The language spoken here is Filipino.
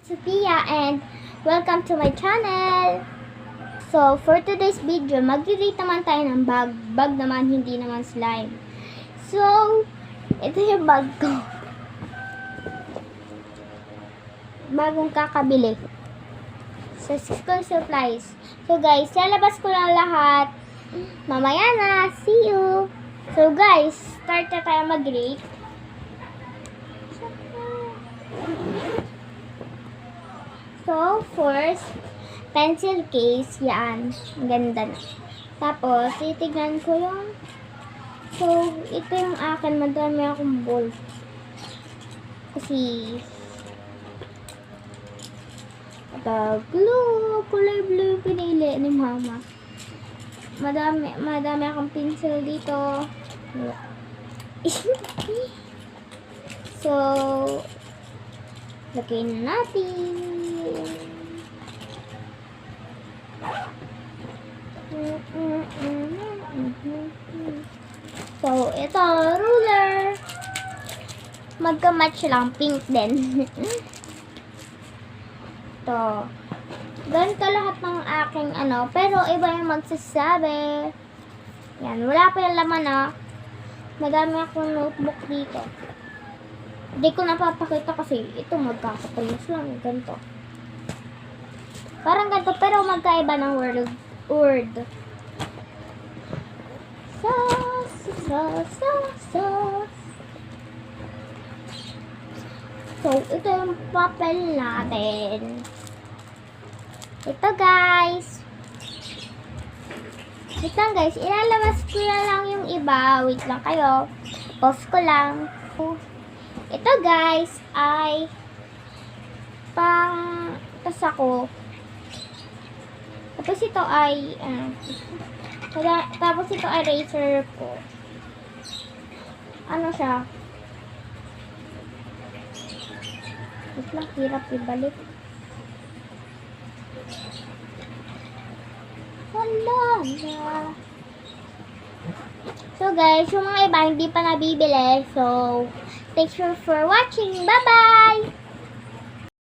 Sophia and welcome to my channel. So, for today's video, mag-rate naman tayo ng bag. Bag naman, hindi naman slime. So, ito yung bag ko. Bagong kakabili sa school supplies. So guys, lalabas ko lang lahat. Mamaya na. See you. So guys, start na tayo mag-rate. So, first, pencil case. Yan. Ang ganda na. Tapos, titignan ko yung... So, ito yung akin. Madami akong ball. Kasi... glue. Kulay blue pinili ni mama. Madami akong pencil dito. So, lagay na natin. So, ito, ruler. Magka-match lang, pink din. Ito. Ganito lahat ng aking pero iba yung magsasabi. Yan, wala pa yung laman Madami akong notebook dito. Hindi ko napapakita kasi ito magkakapalos lang. Ganito. Parang ganito pero magkaiba ng word. So, ito yung papel natin. Ito guys. Wait lang guys. Ilalabas ko na lang yung iba. Wait lang kayo. Pause ko lang. Ito guys ay pang tasa ko. Tapos ito ay tapos ito ay eraser ko. Ano siya? Wait lang, hirap ibalik. So guys, yung mga iba hindi pa nabibili. So, thanks for watching. Bye-bye!